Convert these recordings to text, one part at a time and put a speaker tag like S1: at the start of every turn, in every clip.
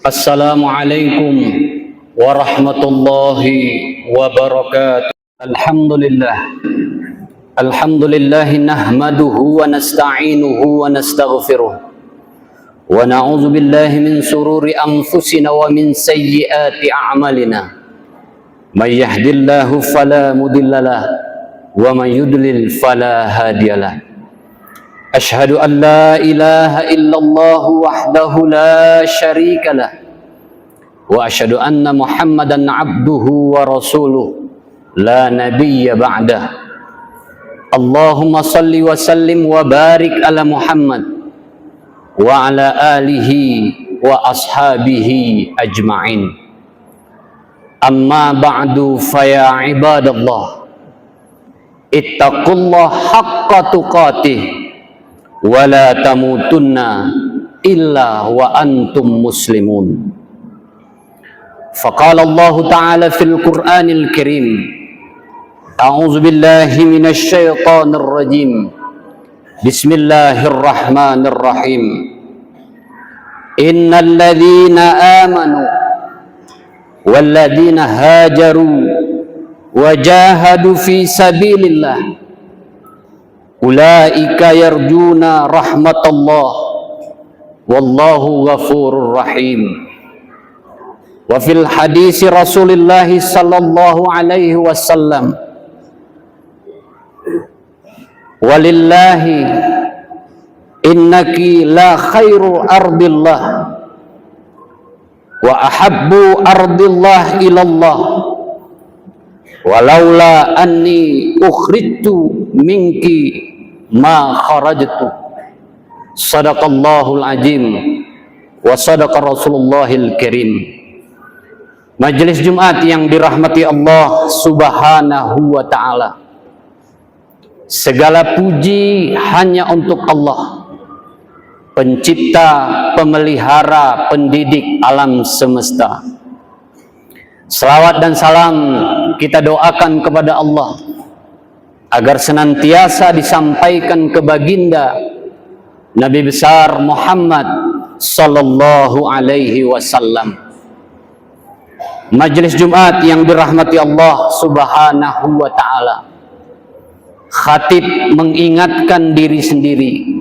S1: Assalamualaikum warahmatullahi wabarakatuh. Alhamdulillah nahmaduhu wa nasta'inuhu wa nastaghfiruh wa na'udzu billahi min sururi anfusina wa min sayyiati a'malina. May yahdihillahu fala mudhillalah wa may yudlil fala hadiyalah. Ashhadu an la ilaha illallah wahdahu la syarika lah wa ashhadu anna Muhammadan abduhu wa rasuluh la nabiyya ba'dah. Allahumma salli wa sallim wa barik ala Muhammad wa ala alihi wa ashabihi ajma'in. Amma ba'du fa ya ibadallah, ittaqullaha haqqa tuqatih wa la tamutunna illa wa antum muslimun. Faqala Allah Ta'ala fil Qur'anil Karim, a'udzu billahi minasy syaithanir rajim. Bismillahirrahmanirrahim. Innal ladzina amanu wal ladzina hajaru wa jahadu fi sabilillah ulaika yarjuna rahmatallah wallahu ghafurur rahim. Wa fil hadisi Rasulullah sallallahu alaihi wasallam, walillahi innaki la khairu ardillah wa ahabbu ardillah ilallah walaula anni ukhrijtu minki ma kharajtu. Sadaqallahul azim wa sadaqa Rasulullahil karim. Majelis Jumat yang dirahmati Allah Subhanahu wa ta'ala, segala puji hanya untuk Allah, pencipta, pemelihara, pendidik alam semesta. Selawat dan salam kita doakan kepada Allah agar senantiasa disampaikan ke baginda Nabi besar Muhammad sallallahu alaihi wasallam. Majelis Jumat yang dirahmati Allah Subhanahu wa ta'ala, khatib mengingatkan diri sendiri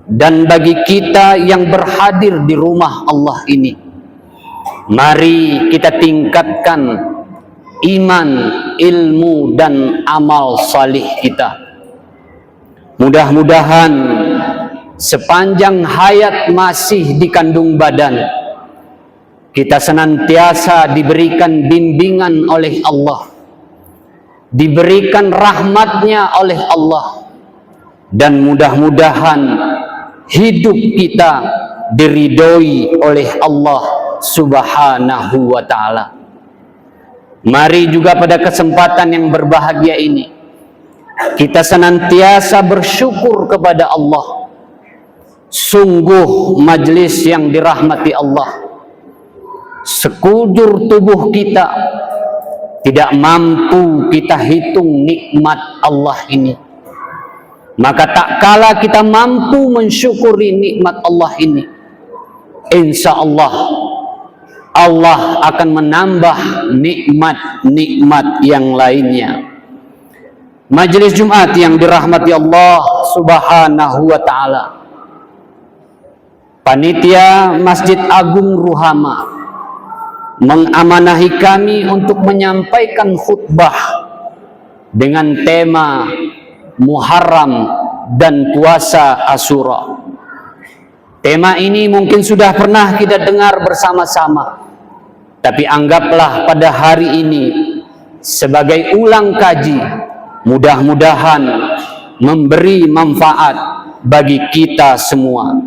S1: dan bagi kita yang berhadir di rumah Allah ini, mari kita tingkatkan iman, ilmu, dan amal salih kita. Mudah-mudahan sepanjang hayat masih di kandung badan, kita senantiasa diberikan bimbingan oleh Allah, diberikan rahmatnya oleh Allah, dan mudah-mudahan hidup kita diridhoi oleh Allah Subhanahu wa ta'ala. Mari juga pada kesempatan yang berbahagia ini kita senantiasa bersyukur kepada Allah. Sungguh majlis yang dirahmati Allah, sekujur tubuh kita tidak mampu kita hitung nikmat Allah ini. Maka tak kala kita mampu mensyukuri nikmat Allah ini, insya Allah akan menambah nikmat-nikmat yang lainnya. Majelis Jumat yang dirahmati Allah Subhanahu wa ta'ala, panitia Masjid Agung Ruhama mengamanahi kami untuk menyampaikan khutbah dengan tema Muharram dan puasa Asyura. Tema ini mungkin sudah pernah kita dengar bersama-sama, tapi anggaplah pada hari ini sebagai ulang kaji, mudah-mudahan memberi manfaat bagi kita semua.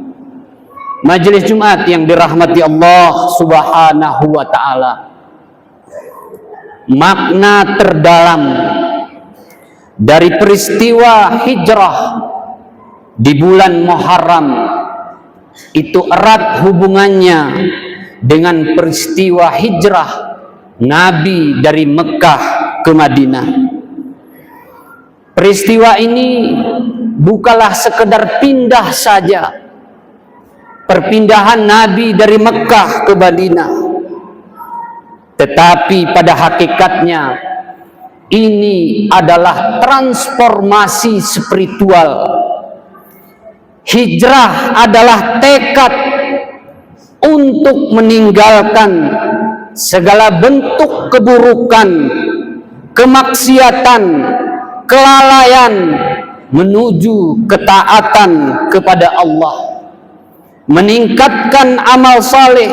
S1: Majelis Jumat yang dirahmati Allah Subhanahu wa ta'ala, makna terdalam dari peristiwa hijrah di bulan Muharram itu erat hubungannya dengan peristiwa hijrah Nabi dari Mekah ke Madinah. Peristiwa ini bukanlah sekedar pindah saja. perpindahan Nabi dari Mekah ke Madinah. Tetapi pada hakikatnya ini adalah transformasi spiritual. Hijrah adalah tekad untuk meninggalkan segala bentuk keburukan, kemaksiatan, kelalaian, menuju ketaatan kepada Allah, meningkatkan amal saleh,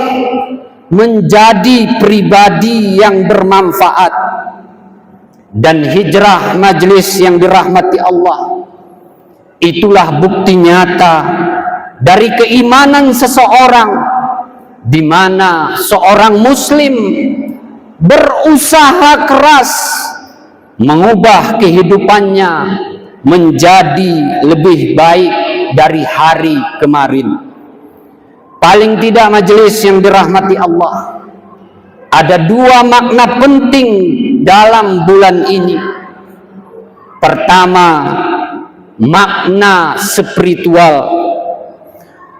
S1: menjadi pribadi yang bermanfaat. Dan hijrah majelis yang dirahmati Allah, itulah bukti nyata dari keimanan seseorang, di mana seorang muslim berusaha keras mengubah kehidupannya menjadi lebih baik dari hari kemarin. Paling tidak majelis yang dirahmati Allah, ada dua makna penting dalam bulan ini. Pertama, makna spiritual.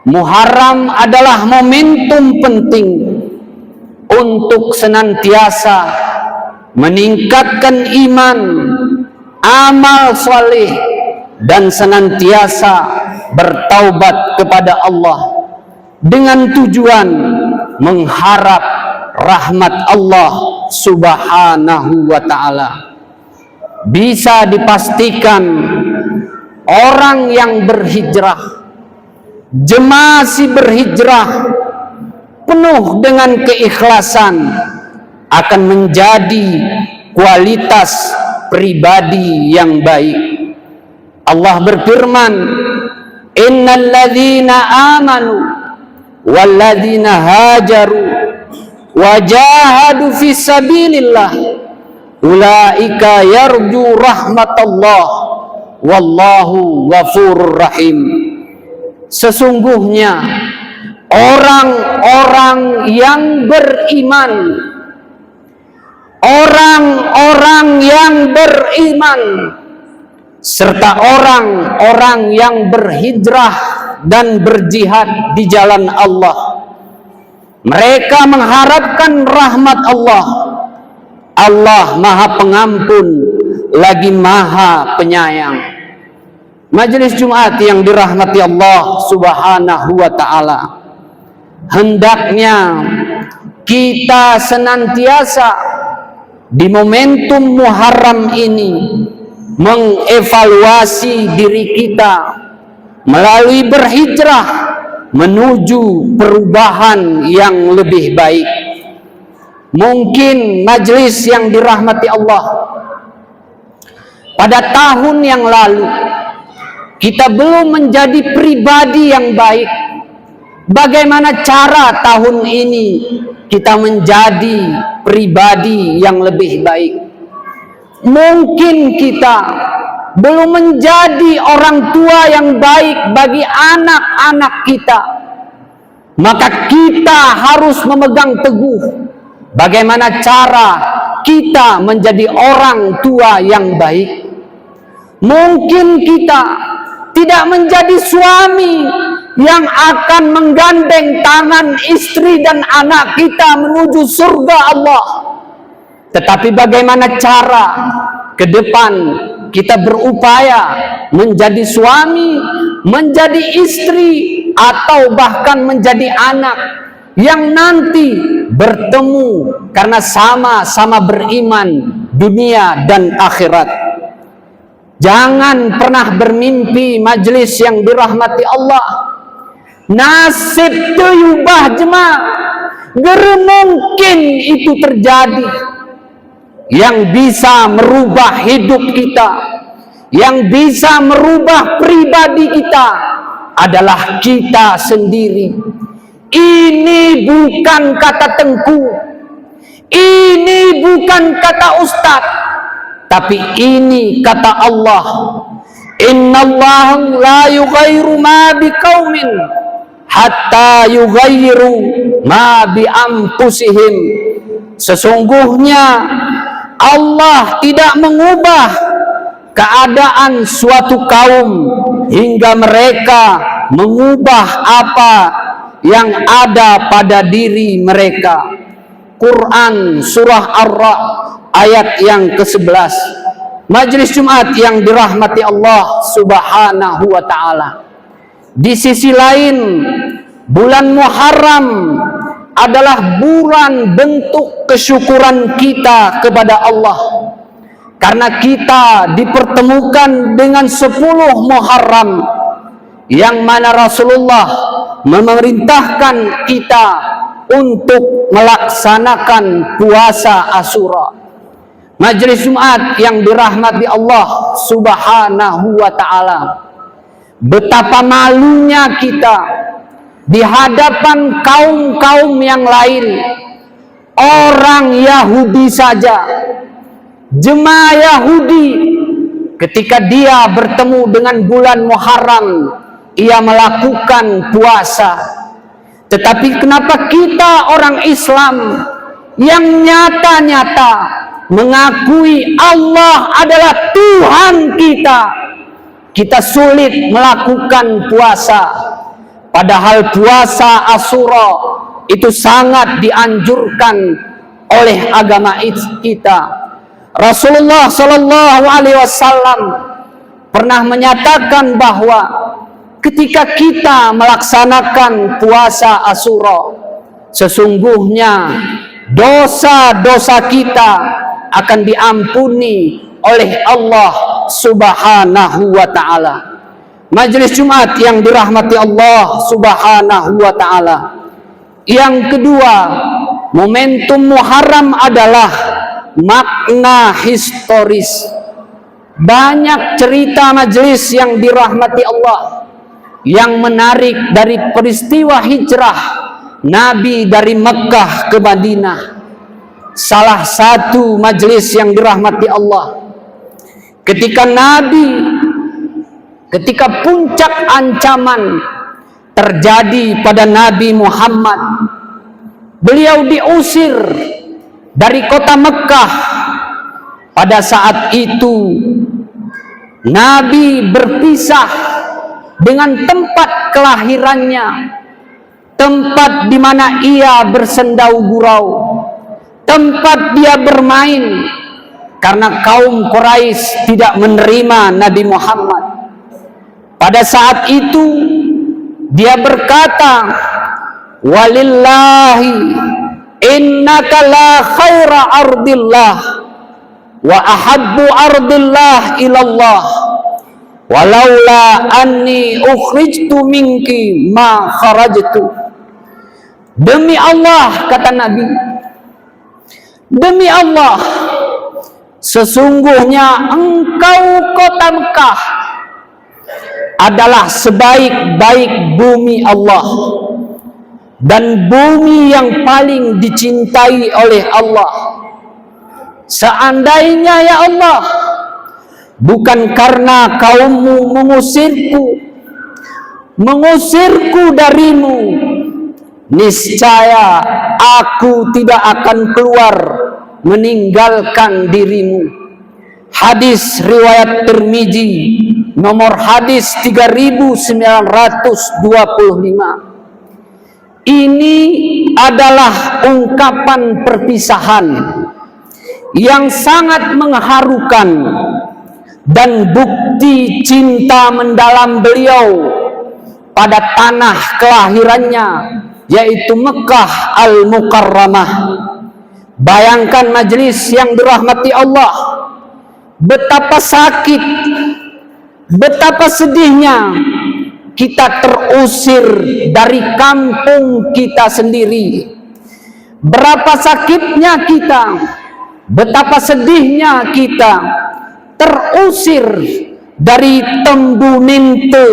S1: Muharram adalah momentum penting untuk senantiasa meningkatkan iman, amal saleh, dan senantiasa bertaubat kepada Allah dengan tujuan mengharap rahmat Allah Subhanahu wa ta'ala. Bisa dipastikan orang yang berhijrah, jemaah berhijrah penuh dengan keikhlasan akan menjadi kualitas pribadi yang baik. Allah berfirman, innal ladzina amanu wal ladzina hajaru wajahadu fi sabilillah ulaika yarju rahmatallah wallahu ghafurur rahim. Sesungguhnya orang-orang yang beriman, orang-orang yang beriman serta orang-orang yang berhijrah dan berjihad di jalan Allah, mereka mengharapkan rahmat Allah. Allah Maha Pengampun lagi Maha Penyayang. Majelis Jumat yang dirahmati Allah Subhanahu wa ta'ala, hendaknya kita senantiasa di momentum Muharram ini mengevaluasi diri kita melalui berhijrah menuju perubahan yang lebih baik. Mungkin majelis yang dirahmati Allah, pada tahun yang lalu kita belum menjadi pribadi yang baik. Bagaimana cara tahun ini kita menjadi pribadi yang lebih baik? Mungkin kita belum menjadi orang tua yang baik bagi anak-anak kita. Maka kita harus memegang teguh bagaimana cara kita menjadi orang tua yang baik. Mungkin kita tidak menjadi suami yang akan menggandeng tangan istri dan anak kita menuju surga Allah. Tetapi bagaimana cara ke depan kita berupaya menjadi suami, menjadi istri, atau bahkan menjadi anak yang nanti bertemu karena sama-sama beriman dunia dan akhirat. Jangan pernah bermimpi majelis yang dirahmati Allah, nasib tuyubah jemaah, mungkin itu terjadi. Yang bisa merubah hidup kita, yang bisa merubah pribadi kita adalah kita sendiri. Ini bukan kata Tengku, ini bukan kata Ustadz, tapi ini kata Allah. Innallaha la yughayyiru ma biqaumin hatta yughayyiru ma bi anfusihim. Sesungguhnya Allah tidak mengubah keadaan suatu kaum hingga mereka mengubah apa yang ada pada diri mereka. Quran surah Ar-Ra'd ayat yang ke-11. Majelis Jumat yang dirahmati Allah Subhanahu wa ta'ala. Di sisi lain, bulan Muharram adalah bulan bentuk kesyukuran kita kepada Allah. Karena kita dipertemukan dengan 10 Muharram, yang mana Rasulullah memerintahkan kita untuk melaksanakan puasa Asyura. Majelis Jumat yang dirahmati Allah Subhanahu wa ta'ala, betapa malunya kita di hadapan kaum-kaum yang lain. Orang Yahudi saja, jemaah Yahudi, ketika dia bertemu dengan bulan Muharram, ia melakukan puasa. Tetapi kenapa kita orang Islam yang nyata-nyata mengakui Allah adalah Tuhan kita sulit melakukan puasa? Padahal puasa Asyura itu sangat dianjurkan oleh agama kita. Rasulullah Shallallahu Alaihi Wasallam pernah menyatakan bahwa ketika kita melaksanakan puasa Asyura, sesungguhnya dosa-dosa kita akan diampuni oleh Allah Subhanahu wa ta'ala. Majelis Jumat yang dirahmati Allah Subhanahu wa ta'ala. Yang kedua, momentum Muharram adalah makna historis. Banyak cerita majelis yang dirahmati Allah yang menarik dari peristiwa hijrah Nabi dari Mekah ke Madinah. Salah satu majelis yang dirahmati Allah, ketika puncak ancaman terjadi pada Nabi Muhammad, beliau diusir dari kota Mekah. Pada saat itu Nabi berpisah dengan tempat kelahirannya, tempat di mana ia bersendau gurau, tempat dia bermain, karena kaum Quraisy tidak menerima Nabi Muhammad. Pada saat itu dia berkata, walillahi innaka la khaira ardillah wa ahabbu ardillah ilallah walaula anni ukhrijtu minki ma kharajtu. Demi Allah, kata Nabi, demi Allah, sesungguhnya engkau kota Mekah adalah sebaik-baik bumi Allah dan bumi yang paling dicintai oleh Allah. Seandainya ya Allah, bukan karena kaummu mengusirku darimu, niscaya aku tidak akan keluar meninggalkan dirimu. Hadis riwayat Tirmizi, nomor hadis 3925. Ini adalah ungkapan perpisahan yang sangat mengharukan dan bukti cinta mendalam beliau pada tanah kelahirannya, yaitu Mekah Al-Mukarramah. Bayangkan majelis yang dirahmati Allah, betapa sakit, betapa sedihnya kita terusir dari kampung kita sendiri. Berapa sakitnya kita, betapa sedihnya kita terusir dari Tembu Ninte.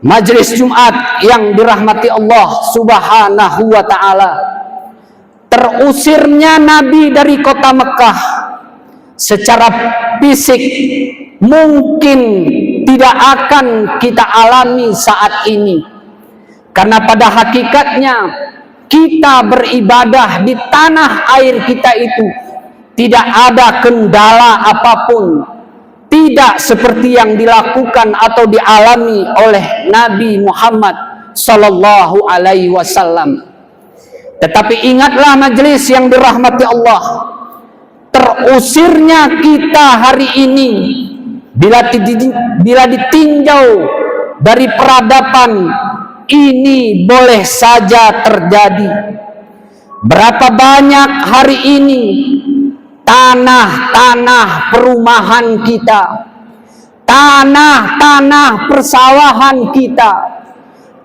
S1: Majelis Jumat yang dirahmati Allah Subhanahu wa ta'ala, terusirnya Nabi dari kota Mekah secara fisik mungkin tidak akan kita alami saat ini, karena pada hakikatnya kita beribadah di tanah air kita itu tidak ada kendala apapun, tidak seperti yang dilakukan atau dialami oleh Nabi Muhammad sallallahu alaihi wasallam. Tetapi ingatlah majelis yang dirahmati Allah, terusirnya kita hari ini bila ditinjau dari peradaban ini boleh saja terjadi. Berapa banyak hari ini tanah-tanah perumahan kita, tanah-tanah persawahan kita,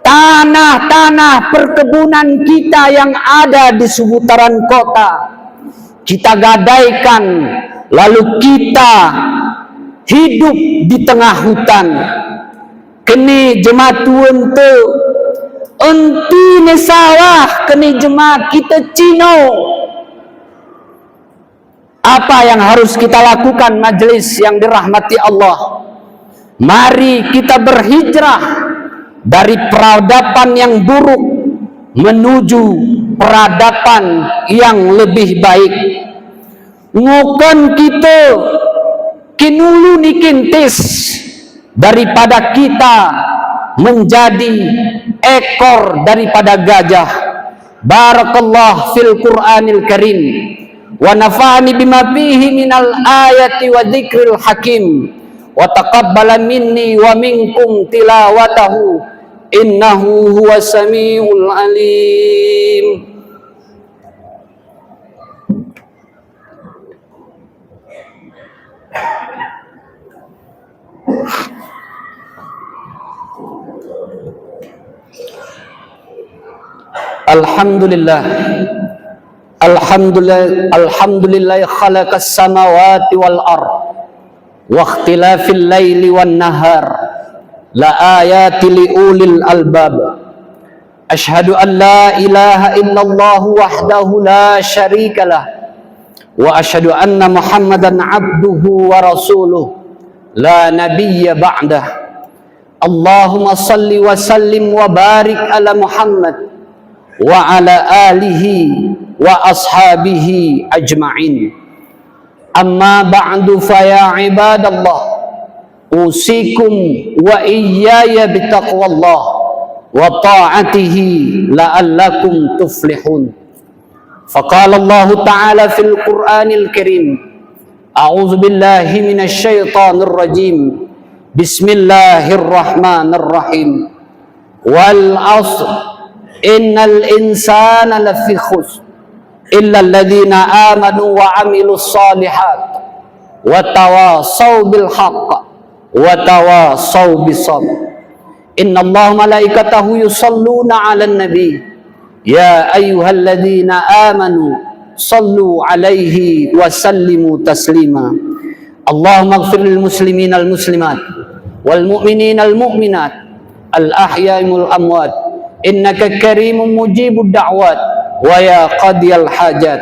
S1: tanah-tanah perkebunan kita yang ada di seputaran kota kita gadaikan, lalu kita hidup di tengah hutan. Kini jemaat tu enti ne sawah, kini jemaat kita cino. Apa yang harus kita lakukan majelis yang dirahmati Allah? Mari kita berhijrah dari peradaban yang buruk menuju peradaban yang lebih baik. Ngukon kita kinulu nikintis daripada kita menjadi ekor daripada gajah. Barakallah fil Qur'anil Karim wa nafa'ani bima fihi minal ayati wa dzikril hakim wa taqabbala minni wa minkum tilawatahu innahu huwas samiul alim. Alhamdulillah, alhamdulillah khalaqas samawati wal ard wa ikhtilafil laili wan nahar la ayati li ulil albab. Ashhadu an la ilaha illallah wahdahu la syarikalah wa ashhadu anna Muhammadan abduhu wa rasuluh la nabiyya ba'dah. Allahumma salli wa sallim wa barik ala Muhammad wa ala alihi wa ashabihi ajma'in. Amma ba'du fa ya ibadallah, usikum wa iyaya bitaqwallah wa ta'atihi la'allakum tuflihun. Faqala Allah ta'ala fil Qur'anil Karim, a'udzu billahi minasy syaithanir rajim. Bismillahirrahmanirrahim. Wal 'ashr innal insana lafi khusr illa alladhina amanu wa amilus solihat wa tawasaw bil haqq wa tawasaw bis sabr. Innallaha malaikatahu yusalluna 'alan nabi ya ayyuhalladzina amanu sallu 'alaihi wa sallimu taslima. Allahumma ighfir lil muslimina al muslimat wal mu'minina al mu'minat al ahya'i wal amwat innaka karimun mujibud da'wat wa ya qadiyal hajat.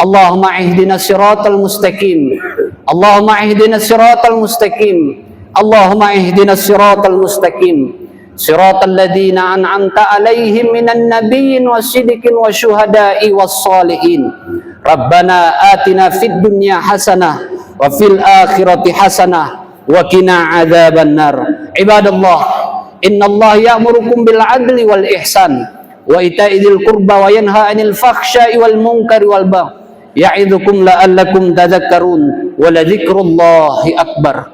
S1: Allahumma ihdinas siratal mustaqim, Allahumma ihdinas siratal mustaqim, Allahumma ihdinas siratal mustaqim, siratal ladzina an'amta alaihim minan nabiyyin wasiddiqin wasyuhada'i wassalihin. Rabbana atina fid dunya hasanah wa fil akhirati hasanah wa qina adzabannar. Ibadallah, innallaha ya'murukum bil 'adli wal ihsan wa ita'i dzil qurba wa yanha 'anil fakhsya'i wal munkari wal baghi ya'idzukum la'allakum tadhakkarun wa la dzikrullahi akbar.